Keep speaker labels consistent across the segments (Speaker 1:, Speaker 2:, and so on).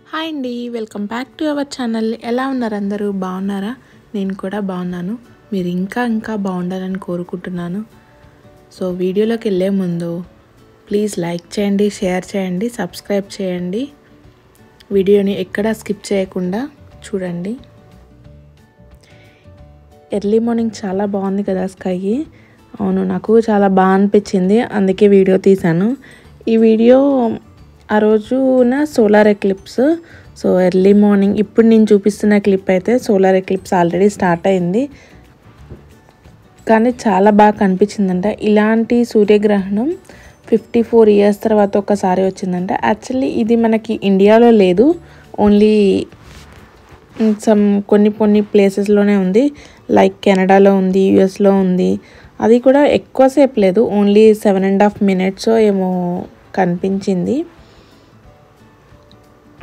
Speaker 1: Hi అండి, welcome back to our channel. ఎలా ఉన్నారు అందరూ? బాగున్నారా? నేను కూడా బాగున్నాను. మీరు ఇంకా బాగుండాలని కోరుకుంటున్నాను. సో వీడియోలోకి వెళ్ళే ముందు ప్లీజ్ లైక్ చేయండి, షేర్ చేయండి, సబ్స్క్రైబ్ చేయండి. వీడియోని ఎక్కడా స్కిప్ చేయకుండా చూడండి. ఎర్లీ మార్నింగ్ చాలా బాగుంది కదా స్కై. అవును, నాకు చాలా బాగా అనిపించింది, అందుకే వీడియో తీశాను. ఈ వీడియో ఆ రోజున solar eclipse. So early morning ఇప్పుడు నేను చూపిస్తున్న క్లిప్ అయితే సోలార్ ఎక్లిప్స్ ఆల్రెడీ స్టార్ట్ అయింది, కానీ చాలా బాగా కనిపించిందంట. ఇలాంటి సూర్యగ్రహణం 54 years తర్వాత ఒకసారి వచ్చిందంట. యాక్చువల్లీ ఇది మనకి ఇండియాలో లేదు, ఓన్లీ కొన్ని ప్లేసెస్లోనే ఉంది. లైక్ కెనడాలో ఉంది, యుఎస్లో ఉంది. అది కూడా ఎక్కువసేపు లేదు, ఓన్లీ 7.5 minutes ఏమో కనిపించింది,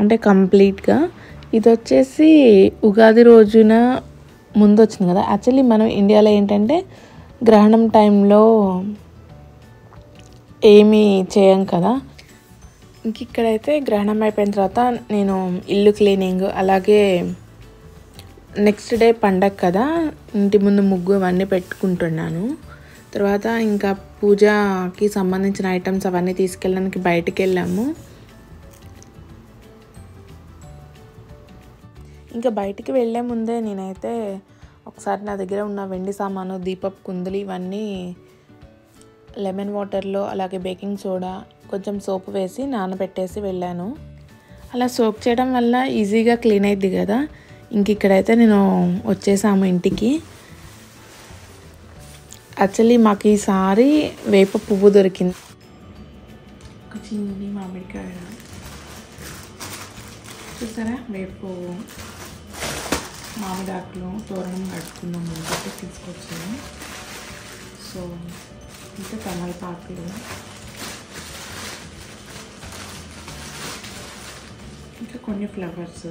Speaker 1: అంటే కంప్లీట్గా. ఇది వచ్చేసి ఉగాది రోజున ముందు వచ్చింది కదా. యాక్చువల్లీ మనం ఇండియాలో ఏంటంటే గ్రహణం టైంలో ఏమీ చేయం కదా. ఇంక ఇక్కడైతే గ్రహణం అయిపోయిన తర్వాత నేను ఇల్లు క్లీనింగ్, అలాగే నెక్స్ట్ డే పండగ కదా, ఇంటి ముందు ముగ్గు అవన్నీ పెట్టుకుంటున్నాను. తర్వాత ఇంకా పూజకి సంబంధించిన ఐటమ్స్ అవన్నీ తీసుకెళ్ళడానికి బయటికి వెళ్ళాము. ఇంకా బయటికి వెళ్ళే ముందే నేనైతే ఒకసారి నా దగ్గర ఉన్న వెండి సామాను, దీపపు కుందులు ఇవన్నీ లెమన్ వాటర్లో, అలాగే బేకింగ్ సోడా, కొంచెం సోప్ వేసి నానబెట్టేసి వెళ్ళాను. అలా సోప్ చేయడం వల్ల ఈజీగా క్లీన్ అయింది కదా. ఇంక ఇక్కడైతే నేను వచ్చేసాము ఇంటికి. యాక్చువల్లీ మాకు ఈసారి వేప పువ్వు దొరికింది. ఒక చిన్ని మామిడికాయ చూసారా, వేప పువ్వు, మామిడాకులు తోరణం కట్టుకున్నాము అని చెప్పి తీసుకొచ్చాను. సో ఇంకా తమలపాకులు, ఇంకా కొన్ని ఫ్లవర్స్.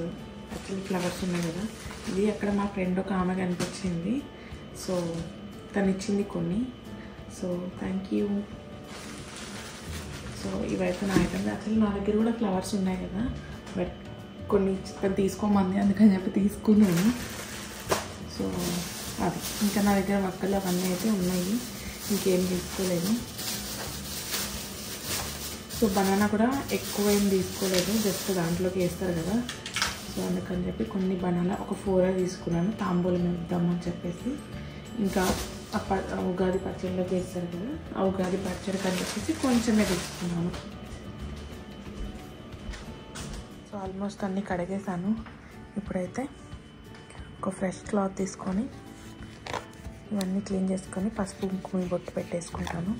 Speaker 1: యాక్చువల్లీ ఫ్లవర్స్ ఉన్నాయి కదా, ఇది అక్కడ మా ఫ్రెండ్ ఒక ఆమె కనిపించింది. సో తను ఇచ్చింది కొన్ని. So thank you. సో ఇవైతే నా ఐటమ్స్. యాక్చువల్లీ నా దగ్గర కూడా ఫ్లవర్స్ ఉన్నాయి కదా, బట్ కొన్ని తను తీసుకోమంది, అందుకని చెప్పి తీసుకున్నాను. సో అది ఇంకా నా దగ్గర వక్కలు అవన్నీ అయితే ఉన్నాయి, ఇంకేం తీసుకోలేదు. సో బనానా కూడా ఎక్కువ ఏం తీసుకోలేదు, జస్ట్ దాంట్లోకి వేస్తారు కదా. సో అందుకని చెప్పి కొన్ని బనానా ఒక 4 తీసుకున్నాను, తాంబూలం ఇద్దామని చెప్పేసి. ఇంకా ఉగాది పచ్చడిలోకి వేస్తారు కదా, ఆ ఉగాది పచ్చడికి అని చెప్పేసి కొంచెమే తీసుకున్నాను. సో ఆల్మోస్ట్ అన్నీ కడిగేసాను. ఇప్పుడైతే ఒక ఫ్రెష్ క్లాత్ తీసుకొని ఇవన్నీ క్లీన్ చేసుకొని పసుపు కుంకుమ బొట్టు పెట్టేసుకుంటాను.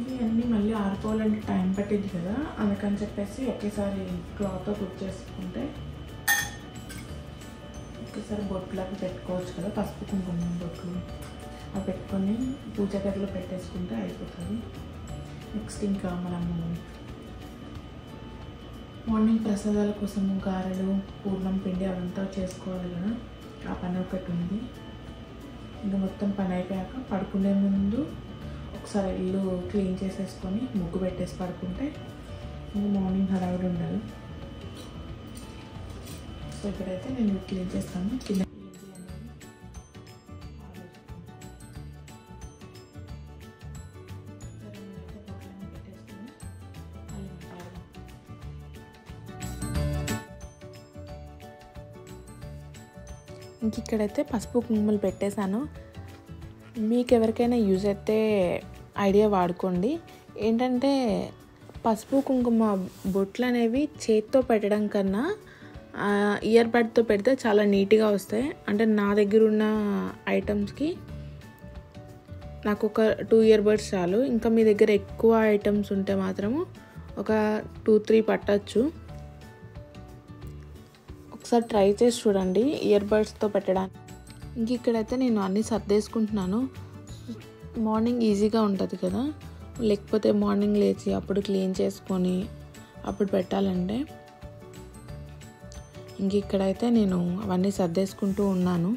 Speaker 1: ఇది అన్నీ మళ్ళీ ఆరిపోవాలంటే టైం పట్టింది కదా, అందుకని చెప్పేసి ఒకేసారి క్లాత్తో కుక్ చేసుకుంటే ఒకేసారి బొట్టులాగా పెట్టుకోవచ్చు కదా. పసుపు కుంకుమ బొట్లు అవి పెట్టుకొని పూజ గదిలో పెట్టేసుకుంటే అయిపోతుంది. నెక్స్ట్ ఇంకా మనము మార్నింగ్ ప్రసాదాల కోసము గారెలు, పూర్ణం పిండి అవంతా చేసుకోవాలి కదా, ఆ పని ఒకటి ఉంది. ఇంకా మొత్తం పని అయిపోయాక పడుకునే ముందు ఒకసారి ఇల్లు క్లీన్ చేసేసుకొని ముగ్గు పెట్టేసి పడుకుంటే ఇంకా మార్నింగ్ హడావిడి ఉండదు. సో ఇక్కడైతే నేను క్లీన్ చేస్తాను. కింద ఇంక ఇక్కడైతే పసుపు కుంకుమలు పెట్టేశాను. మీకు ఎవరికైనా యూజ్ అయితే ఐడియా వాడుకోండి. ఏంటంటే పసుపు కుంకుమ బొట్లు అనేవి చేత్తో పెట్టడం కన్నా ఇయర్ బడ్తో పెడితే చాలా నీట్గా వస్తాయి. అంటే నా దగ్గర ఉన్న ఐటమ్స్కి నాకు ఒక 2 ఇయర్ బడ్స్ చాలు. ఇంకా మీ దగ్గర ఎక్కువ ఐటమ్స్ ఉంటే మాత్రము ఒక 2-3 పట్టచ్చు. ఒకసారి ట్రై చేసి చూడండి ఇయర్ బడ్స్తో పెట్టడానికి. ఇంక ఇక్కడైతే నేను అన్నీ సర్దేసుకుంటున్నాను. మార్నింగ్ ఈజీగా ఉంటుంది కదా, లేకపోతే మార్నింగ్ లేచి అప్పుడు క్లీన్ చేసుకొని అప్పుడు పెట్టాలంటే ఇంక ఇక్కడైతే నేను అవన్నీ సర్దేసుకుంటూ ఉన్నాను.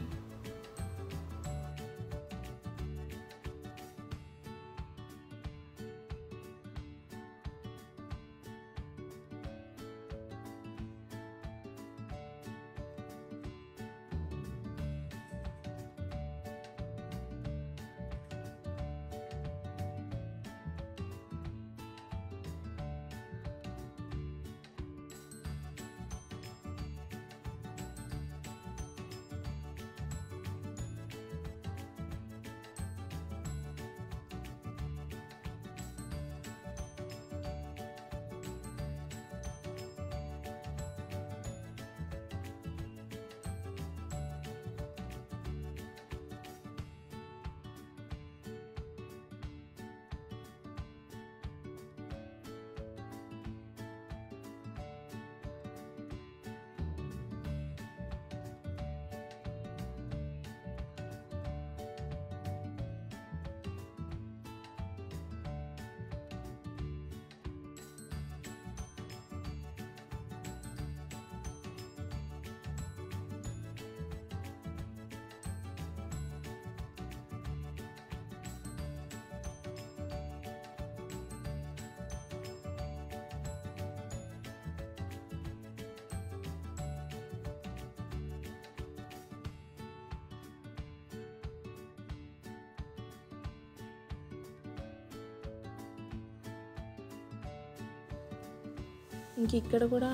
Speaker 1: ఇంక ఇక్కడ కూడా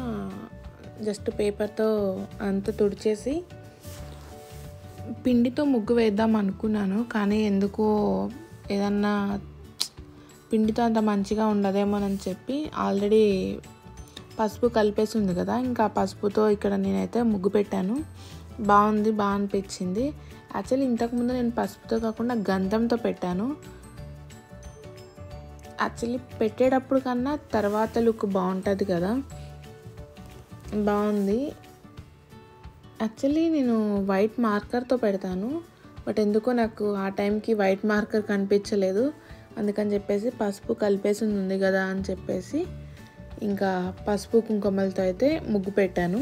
Speaker 1: జస్ట్ పేపర్తో అంతా తుడిచేసి పిండితో ముగ్గు వేద్దాం అనుకున్నాను. కానీ ఎందుకో ఏదన్నా పిండితో అంత మంచిగా ఉండదేమోనని చెప్పి ఆల్రెడీ పసుపు కలిపేసి ఉంది కదా, ఇంకా పసుపుతో ఇక్కడ నేనైతే ముగ్గు పెట్టాను. బాగా అనిపించింది. యాక్చువల్లీ ఇంతకుముందు నేను పసుపుతో కాకుండా గంధంతో పెట్టాను. యాక్చువల్లీ పెట్టేటప్పుడు కన్నా తర్వాత లుక్ బాగుంటుంది కదా, బాగుంది. యాక్చువల్లీ నేను వైట్ మార్కర్తో పెడతాను, బట్ ఎందుకో నాకు ఆ టైంకి వైట్ మార్కర్ కనిపించలేదు. అందుకని చెప్పేసి పసుపు కలిపేసి ఉంది కదా అని చెప్పేసి ఇంకా పసుపు కుంకుమలతో అయితే ముగ్గు పెట్టాను.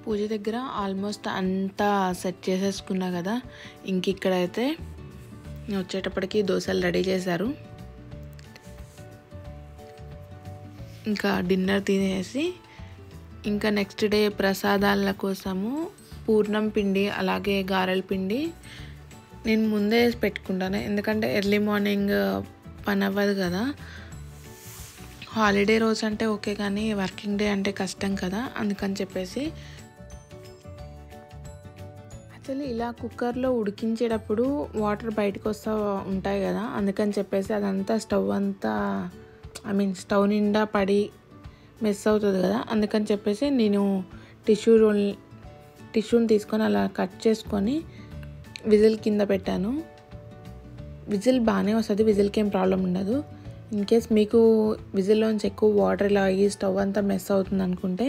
Speaker 1: పూజ దగ్గర ఆల్మోస్ట్ అంతా సెట్ చేసేసుకున్నా కదా. ఇంక ఇక్కడైతే వచ్చేటప్పటికి దోశలు రెడీ చేశారు. ఇంకా డిన్నర్ తినేసి ఇంకా నెక్స్ట్ డే ప్రసాదాల కోసము పూర్ణం పిండి అలాగే గారెల పిండి నేను ముందే పెట్టుకుంటాను. ఎందుకంటే ఎర్లీ మార్నింగ్ పని అవ్వదు కదా. హాలిడే రోజు అంటే ఓకే, కానీ వర్కింగ్ డే అంటే కష్టం కదా. అందుకని చెప్పేసి యాక్చువల్లీ ఇలా కుక్కర్లో ఉడికించేటప్పుడు వాటర్ బయటకు వస్తూ ఉంటాయి కదా. అందుకని చెప్పేసి అదంతా స్టవ్ నిండా పడి మెస్ అవుతుంది కదా. అందుకని చెప్పేసి నేను టిష్యూని తీసుకొని అలా కట్ చేసుకొని విజిల్ కింద పెట్టాను. విజిల్ బాగానే వస్తుంది, విజిల్కి ఏం ప్రాబ్లం ఉండదు. ఇన్ కేస్ మీకు విజిల్లోంచి ఎక్కువ వాటర్ ఇలా అయ్యి స్టవ్ అంతా మెస్ అవుతుంది అనుకుంటే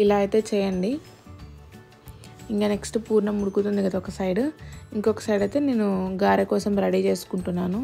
Speaker 1: ఇలా అయితే చేయండి. ఇంకా నెక్స్ట్ పూర్ణం ఉడుకుతుంది కదా ఒక సైడ్, ఇంకొక సైడ్ అయితే నేను గారె కోసం రెడీ చేసుకుంటున్నాను.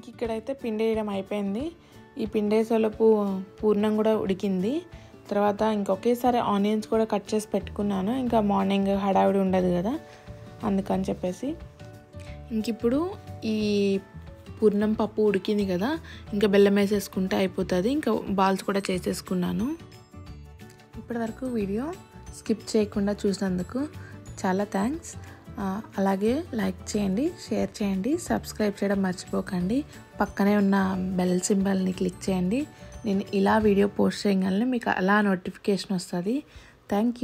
Speaker 1: ఇక్కడైతే పిండి వేయడం అయిపోయింది. ఈ పిండి వేసేలోపు పూర్ణం కూడా ఉడికింది. తర్వాత ఇంకొకేసారి ఆనియన్స్ కూడా కట్ చేసి పెట్టుకున్నాను. ఇంకా మార్నింగ్ హడావిడి ఉండదు కదా, అందుకని చెప్పేసి. ఇప్పుడు ఈ పూర్ణం పప్పు ఉడికింది కదా, ఇంకా బెల్లం వేసేసుకుంటే అయిపోతుంది. ఇంకా బాల్స్ కూడా చేసేసుకున్నాను. ఇప్పటివరకు వీడియో స్కిప్ చేయకుండా చూసినందుకు చాలా థ్యాంక్స్. అలాగే లైక్ చేయండి, షేర్ చేయండి, సబ్స్క్రైబ్ చేయడం మర్చిపోకండి. పక్కనే ఉన్న బెల్ సింబల్ని క్లిక్ చేయండి. నేను ఇలా వీడియో పోస్ట్ చేయగానే మీకు అలా నోటిఫికేషన్ వస్తుంది. Thank you.